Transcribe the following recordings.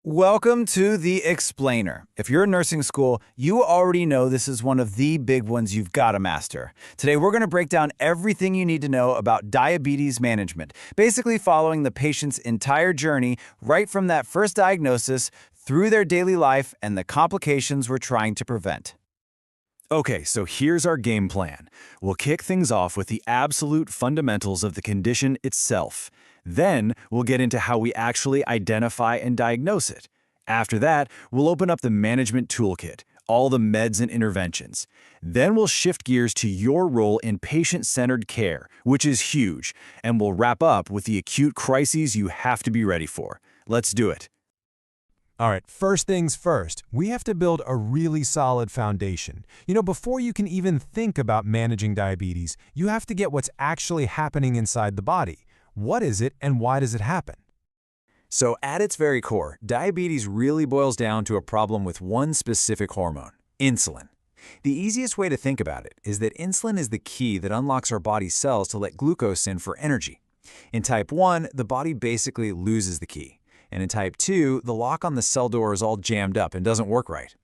Welcome to The Explainer. If you're in nursing school, you already know this is one of the big ones you've got to master. Today, we're going to break down everything you need to know about diabetes management, basically following the patient's entire journey right from that first diagnosis through their daily life and the complications we're trying to prevent. Okay, so here's our game plan. We'll kick things off with the absolute fundamentals of the condition itself. Then, we'll get into how we actually identify and diagnose it. After that, we'll open up the management toolkit, all the meds and interventions. Then we'll shift gears to your role in patient-centered care, which is huge, and we'll wrap up with the acute crises you have to be ready for. Let's do it. All right, first things first, we have to build a really solid foundation. Before you can even think about managing diabetes, you have to get what's actually happening inside the body. What is it and why does it happen? So at its very core, diabetes really boils down to a problem with one specific hormone, insulin. The easiest way to think about it is that insulin is the key that unlocks our body's cells to let glucose in for energy. In type 1, the body basically loses the key. And in type 2, the lock on the cell door is all jammed up and doesn't work right.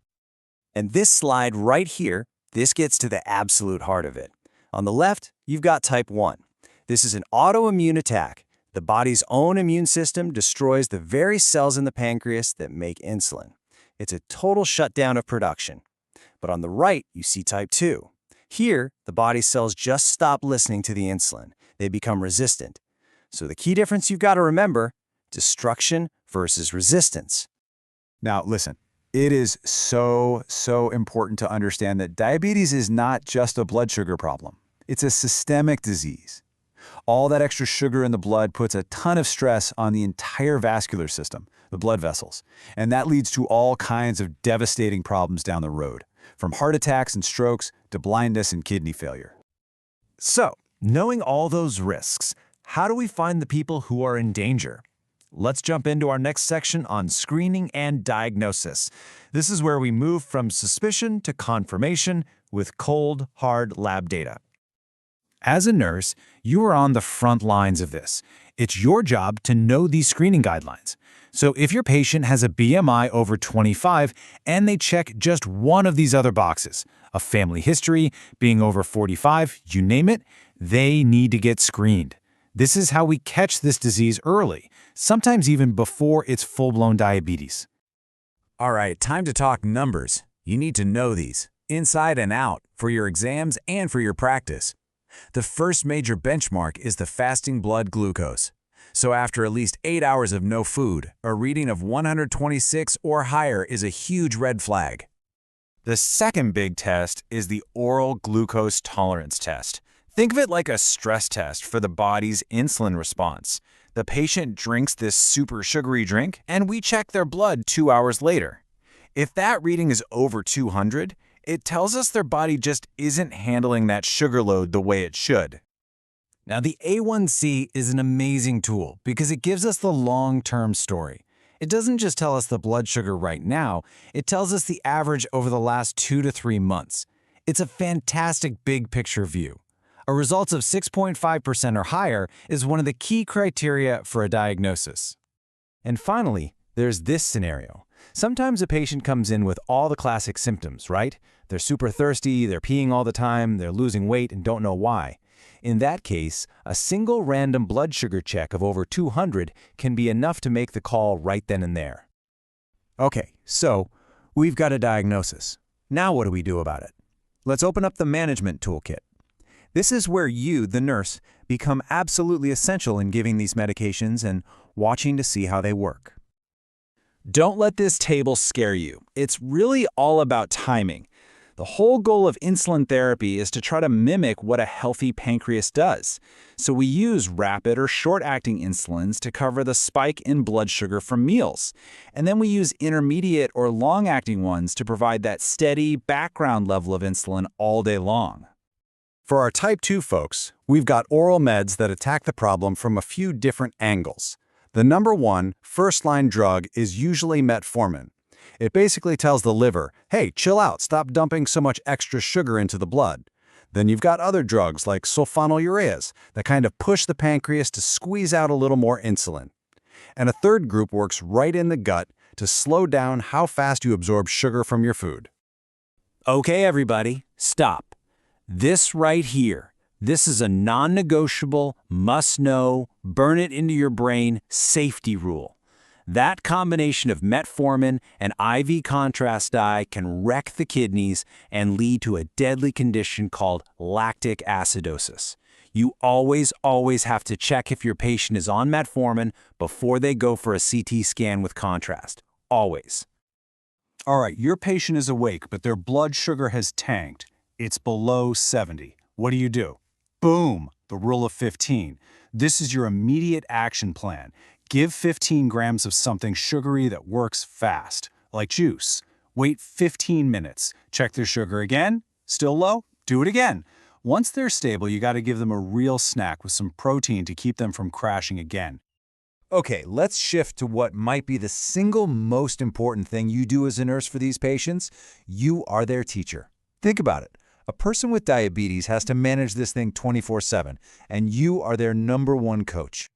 And this slide right here, this gets to the absolute heart of it. On the left, you've got type 1. This is an autoimmune attack. The body's own immune system destroys the very cells in the pancreas that make insulin. It's a total shutdown of production. But on the right, you see type 2. Here, the body's cells just stop listening to the insulin. They become resistant. So the key difference you've got to remember, destruction versus resistance. Now, listen, it is so important to understand that diabetes is not just a blood sugar problem. It's a systemic disease. All that extra sugar in the blood puts a ton of stress on the entire vascular system, the blood vessels, and that leads to all kinds of devastating problems down the road, from heart attacks and strokes to blindness and kidney failure. So, knowing all those risks, how do we find the people who are in danger? Let's jump into our next section on screening and diagnosis. This is where we move from suspicion to confirmation with cold, hard lab data. As a nurse, you are on the front lines of this. It's your job to know these screening guidelines. So if your patient has a BMI over 25 and they check just one of these other boxes, a family history, being over 45, you name it, they need to get screened. This is how we catch this disease early, sometimes even before it's full-blown diabetes. All right, time to talk numbers. You need to know these, inside and out, for your exams and for your practice. The first major benchmark is the fasting blood glucose. So after at least 8 hours of no food, a reading of 126 or higher is a huge red flag. The second big test is the oral glucose tolerance test. Think of it like a stress test for the body's insulin response. The patient drinks this super sugary drink, and we check their blood 2 hours later. If that reading is over 200, it tells us their body just isn't handling that sugar load the way it should. Now, the A1C is an amazing tool because it gives us the long-term story. It doesn't just tell us the blood sugar right now, it tells us the average over the last 2 to 3 months. It's a fantastic big picture view. A result of 6.5% or higher is one of the key criteria for a diagnosis. And finally, there's this scenario. Sometimes a patient comes in with all the classic symptoms, right? They're super thirsty, they're peeing all the time, they're losing weight and don't know why. In that case, a single random blood sugar check of over 200 can be enough to make the call right then and there. Okay, so we've got a diagnosis. Now what do we do about it? Let's open up the management toolkit. This is where you, the nurse, become absolutely essential in giving these medications and watching to see how they work. Don't let this table scare you. It's really all about timing. The whole goal of insulin therapy is to try to mimic what a healthy pancreas does. So we use rapid or short-acting insulins to cover the spike in blood sugar from meals. And then we use intermediate or long-acting ones to provide that steady background level of insulin all day long. For our type 2 folks, we've got oral meds that attack the problem from a few different angles. The number one, first-line drug is usually metformin. It basically tells the liver, hey, chill out, stop dumping so much extra sugar into the blood. Then you've got other drugs like sulfonylureas that kind of push the pancreas to squeeze out a little more insulin. And a third group works right in the gut to slow down how fast you absorb sugar from your food. Okay, everybody, stop. This right here, this is a non-negotiable, must-know, burn it into your brain safety rule. That combination of metformin and IV contrast dye can wreck the kidneys and lead to a deadly condition called lactic acidosis. You always have to check if your patient is on metformin before they go for a CT scan with contrast. Always. All right, your patient is awake, but their blood sugar has tanked. It's below 70. What do? Boom! The rule of 15. This is your immediate action plan. Give 15 grams of something sugary that works fast, like juice. Wait 15 minutes. Check their sugar again. Still low? Do it again. Once they're stable, you got to give them a real snack with some protein to keep them from crashing again. Okay, let's shift to what might be the single most important thing you do as a nurse for these patients. You are their teacher. Think about it. A person with diabetes has to manage this thing 24/7, and you are their #1 coach.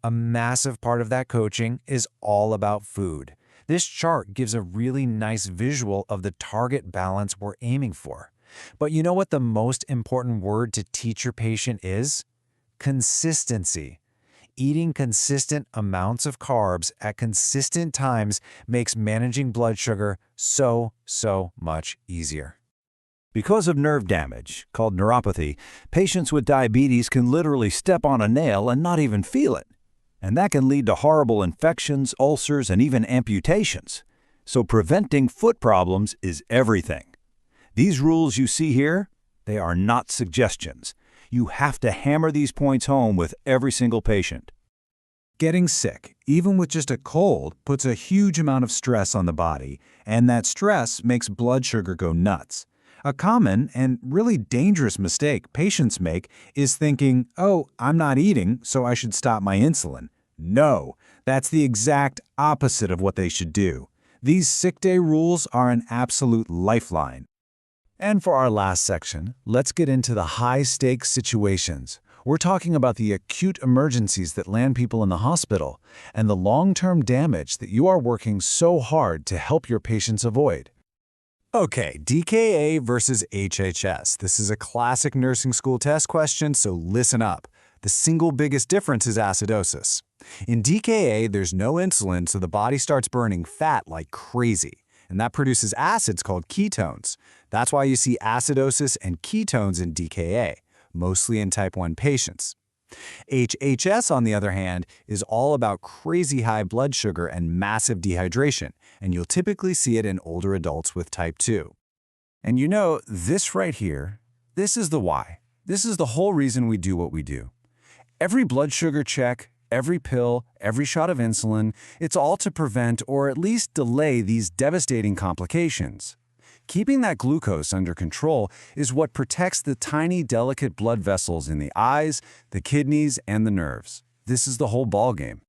A massive part of that coaching is all about food. This chart gives a really nice visual of the target balance we're aiming for. But you know what the most important word to teach your patient is? Consistency. Eating consistent amounts of carbs at consistent times makes managing blood sugar so much easier. Because of nerve damage, called neuropathy, patients with diabetes can literally step on a nail and not even feel it. And that can lead to horrible infections, ulcers, and even amputations. So preventing foot problems is everything. These rules you see here, they are not suggestions. You have to hammer these points home with every single patient. Getting sick, even with just a cold, puts a huge amount of stress on the body, and that stress makes blood sugar go nuts. A common and really dangerous mistake patients make is thinking, oh, I'm not eating, so I should stop my insulin. No, that's the exact opposite of what they should do. These sick day rules are an absolute lifeline. And for our last section, let's get into the high-stakes situations. We're talking about the acute emergencies that land people in the hospital and the long-term damage that you are working so hard to help your patients avoid. Okay, DKA versus HHS. This is a classic nursing school test question, so listen up. The single biggest difference is acidosis. In DKA, there's no insulin, so the body starts burning fat like crazy, and that produces acids called ketones. That's why you see acidosis and ketones in DKA, mostly in type 1 patients. HHS, on the other hand, is all about crazy high blood sugar and massive dehydration, and you'll typically see it in older adults with type 2. And you know, this right here, this is the why. This is the whole reason we do what we do. Every blood sugar check, every pill, every shot of insulin, it's all to prevent or at least delay these devastating complications. Keeping that glucose under control is what protects the tiny, delicate blood vessels in the eyes, the kidneys, and the nerves. This is the whole ballgame.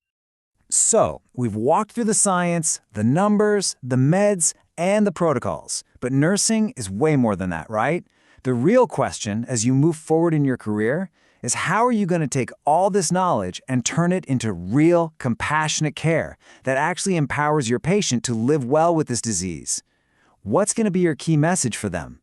So, we've walked through the science, the numbers, the meds, and the protocols. But nursing is way more than that, right? The real question, as you move forward in your career, is how are you going to take all this knowledge and turn it into real, compassionate care that actually empowers your patient to live well with this disease? What's going to be your key message for them?